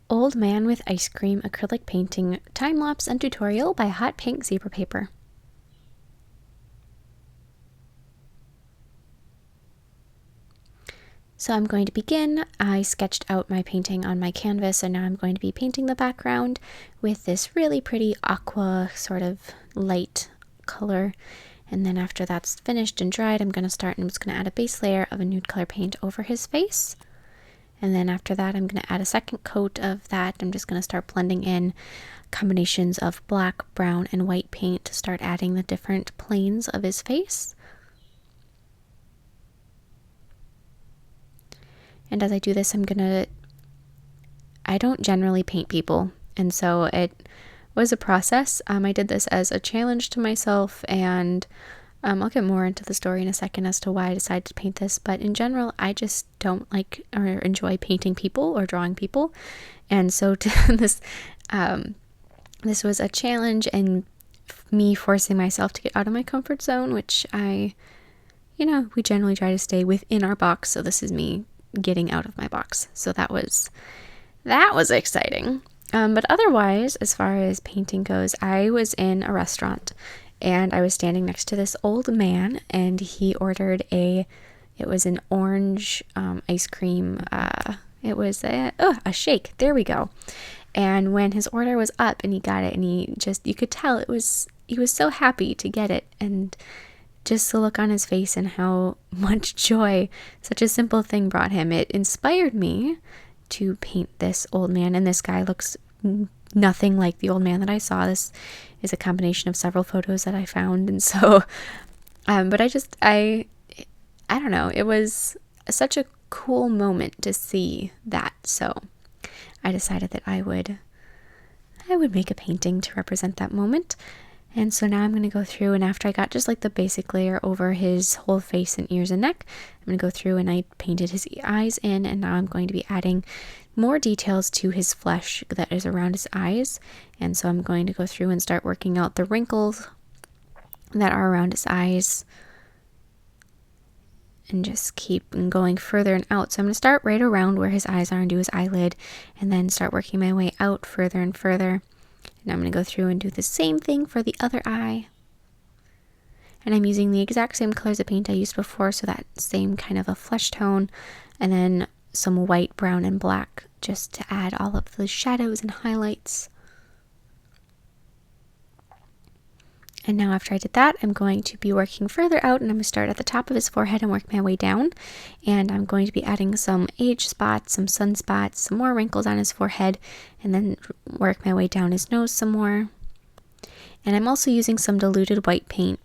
Old Man with Ice Cream Acrylic Painting Time Lapse and Tutorial by Hot Pink Zebra Paper. So I'm going to begin. I sketched out my painting on my canvas, and now I'm going to be painting the background with this really pretty aqua sort of light color. And then after that's finished and dried, I'm just going to add a base layer of a nude color paint over his face. And then after that, I'm going to add a second coat of that. I'm just going to start blending in combinations of black, brown, and white paint to start adding the different planes of his face. And as I do this, I don't generally paint people, and so it was a process. I did this as a challenge to myself, and I'll get more into the story in a second as to why I decided to paint this, but in general, I just don't like or enjoy painting people or drawing people, and so this was a challenge and me forcing myself to get out of my comfort zone, which we generally try to stay within our box, so this is me getting out of my box. So that was exciting. But otherwise, as far as painting goes, I was in a restaurant and I was standing next to this old man, and he ordered it was an orange ice cream. It was a shake. There we go. And when his order was up and he got it, and you could tell he was so happy to get it, and just the look on his face and how much joy such a simple thing brought him. It inspired me to paint this old man, and this guy looks nothing like the old man that I saw. This is a combination of several photos that I found, and so, but I don't know, it was such a cool moment to see that, so I decided that I would make a painting to represent that moment. And so now I'm going to go through, and after I got just like the basic layer over his whole face and ears and neck, I'm going to go through and I painted his eyes in, and now I'm going to be adding more details to his flesh that is around his eyes. And so I'm going to go through and start working out the wrinkles that are around his eyes and just keep going further and out. So I'm going to start right around where his eyes are and do his eyelid, and then start working my way out further and further. And I'm going to go through and do the same thing for the other eye. And I'm using the exact same colors of paint I used before, so that same kind of a flesh tone, and then some white, brown, and black just to add all of the shadows and highlights. And now after I did that, I'm going to be working further out, and I'm going to start at the top of his forehead and work my way down. And I'm going to be adding some age spots, some sunspots, some more wrinkles on his forehead, and then work my way down his nose some more. And I'm also using some diluted white paint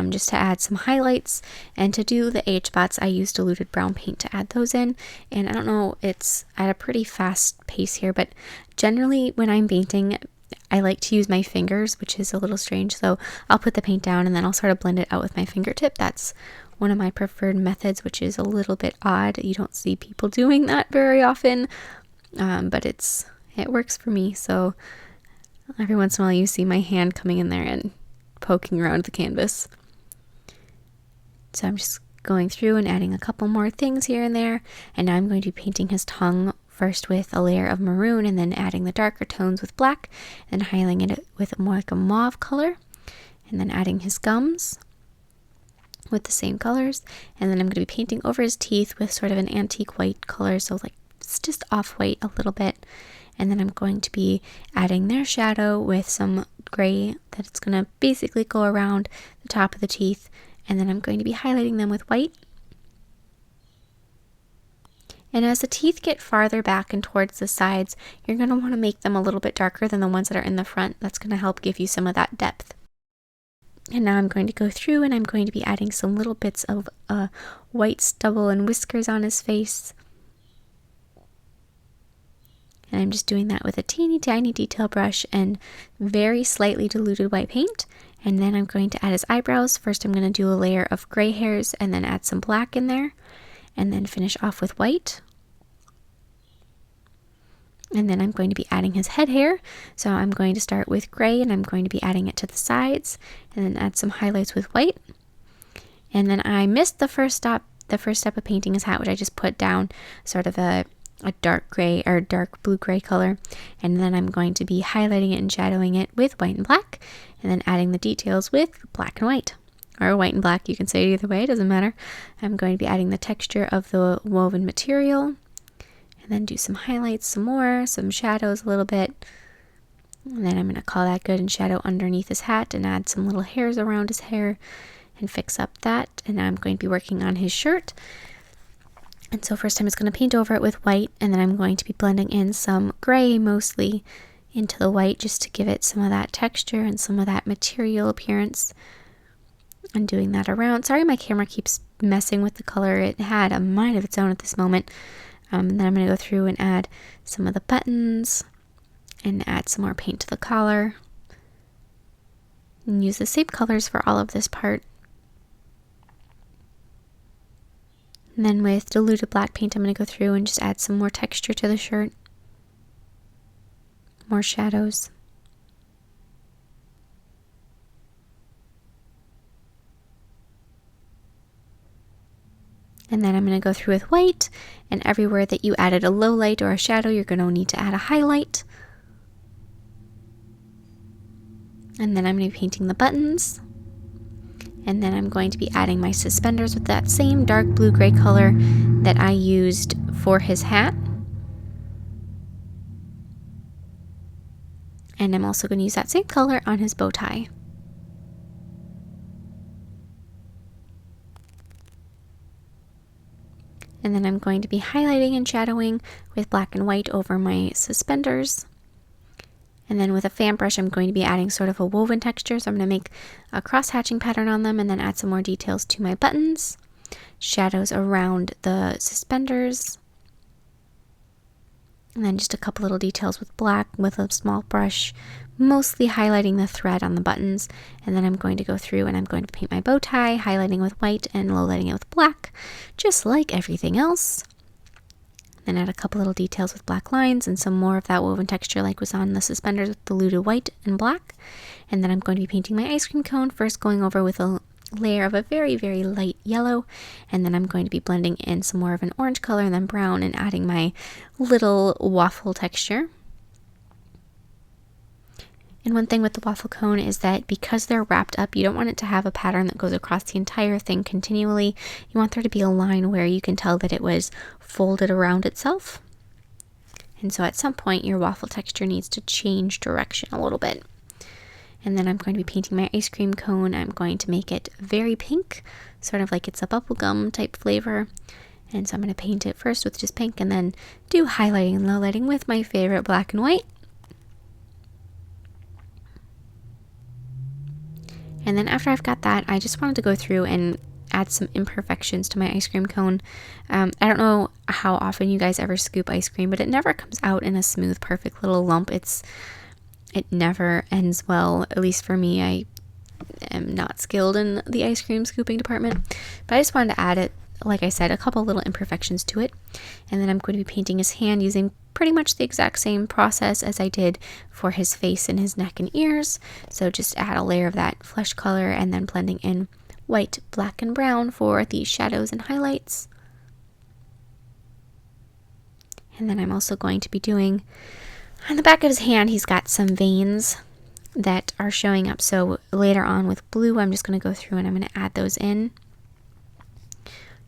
just to add some highlights. And to do the age spots, I used diluted brown paint to add those in. And I don't know, it's at a pretty fast pace here, but generally when I'm painting, I like to use my fingers, which is a little strange. So I'll put the paint down and then I'll sort of blend it out with my fingertip. That's one of my preferred methods, which is a little bit odd. You don't see people doing that very often, but it works for me. So every once in a while you see my hand coming in there and poking around the canvas. So I'm just going through and adding a couple more things here and there. And now I'm going to be painting his tongue first with a layer of maroon, and then adding the darker tones with black, and highlighting it with more like a mauve color, and then adding his gums with the same colors. And then I'm going to be painting over his teeth with sort of an antique white color, so like it's just off-white a little bit. And then I'm going to be adding their shadow with some gray that it's going to basically go around the top of the teeth, and then I'm going to be highlighting them with white. And as the teeth get farther back and towards the sides, you're going to want to make them a little bit darker than the ones that are in the front. That's going to help give you some of that depth. And now I'm going to go through and I'm going to be adding some little bits of white stubble and whiskers on his face. And I'm just doing that with a teeny tiny detail brush and very slightly diluted white paint. And then I'm going to add his eyebrows. First I'm going to do a layer of gray hairs and then add some black in there, and then finish off with white. And then I'm going to be adding his head hair. So I'm going to start with gray, and I'm going to be adding it to the sides, and then add some highlights with white. And then I missed the first step of painting his hat, which I just put down sort of a a dark gray or dark blue gray color, and then I'm going to be highlighting it and shadowing it with white and black, and then adding the details with black and white, or white and black. You can say it either way, it doesn't matter. I'm going to be adding the texture of the woven material, and then do some highlights some more, some shadows a little bit, and then I'm going to call that good and shadow underneath his hat and add some little hairs around his hair and fix up that. And now I'm going to be working on his shirt. And so first I'm just going to paint over it with white, and then I'm going to be blending in some gray mostly into the white just to give it some of that texture and some of that material appearance. And doing that around. Sorry, my camera keeps messing with the color. It had a mind of its own at this moment. And then I'm going to go through and add some of the buttons and add some more paint to the collar. And use the same colors for all of this part. And then with diluted black paint, I'm going to go through and just add some more texture to the shirt. More shadows. And then I'm going to go through with white, and everywhere that you added a low light or a shadow, you're going to need to add a highlight. And then I'm going to be painting the buttons. And then I'm going to be adding my suspenders with that same dark blue-gray color that I used for his hat. And I'm also going to use that same color on his bow tie. And then I'm going to be highlighting and shadowing with black and white over my suspenders. And then with a fan brush, I'm going to be adding sort of a woven texture. So I'm going to make a cross-hatching pattern on them and then add some more details to my buttons, shadows around the suspenders, and then just a couple little details with black with a small brush, mostly highlighting the thread on the buttons. And then I'm going to go through and I'm going to paint my bow tie, highlighting with white and low lighting it with black, just like everything else. Then add a couple little details with black lines and some more of that woven texture like was on the suspenders with diluted white and black. And then I'm going to be painting my ice cream cone, first going over with a layer of a very, very light yellow. And then I'm going to be blending in some more of an orange color and then brown and adding my little waffle texture. And one thing with the waffle cone is that because they're wrapped up, you don't want it to have a pattern that goes across the entire thing continually. You want there to be a line where you can tell that it was folded around itself. And so at some point, your waffle texture needs to change direction a little bit. And then I'm going to be painting my ice cream cone. I'm going to make it very pink, sort of like it's a bubblegum type flavor. And so I'm going to paint it first with just pink and then do highlighting and low lighting with my favorite black and white. And then after I've got that, I just wanted to go through and add some imperfections to my ice cream cone. I don't know how often you guys ever scoop ice cream, but it never comes out in a smooth, perfect little lump. It never ends well, at least for me. I am not skilled in the ice cream scooping department, but I just wanted to add it, like I said, a couple little imperfections to it. And then I'm going to be painting his hand using pretty much the exact same process as I did for his face and his neck and ears. So just add a layer of that flesh color and then blending in white, black, and brown for the shadows and highlights. And then I'm also going to be doing, on the back of his hand, he's got some veins that are showing up. So later on with blue, I'm just going to go through and I'm going to add those in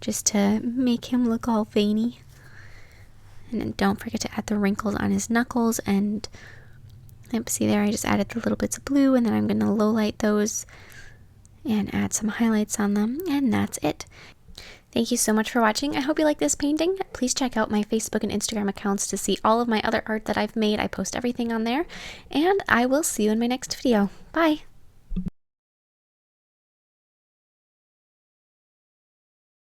just to make him look all veiny. And then don't forget to add the wrinkles on his knuckles. And yep, see there, I just added the little bits of blue, and then I'm going to low light those and add some highlights on them, and that's it. Thank you so much for watching. I hope you like this painting. Please check out my Facebook and Instagram accounts to see all of my other art that I've made. I post everything on there, and I will see you in my next video. Bye!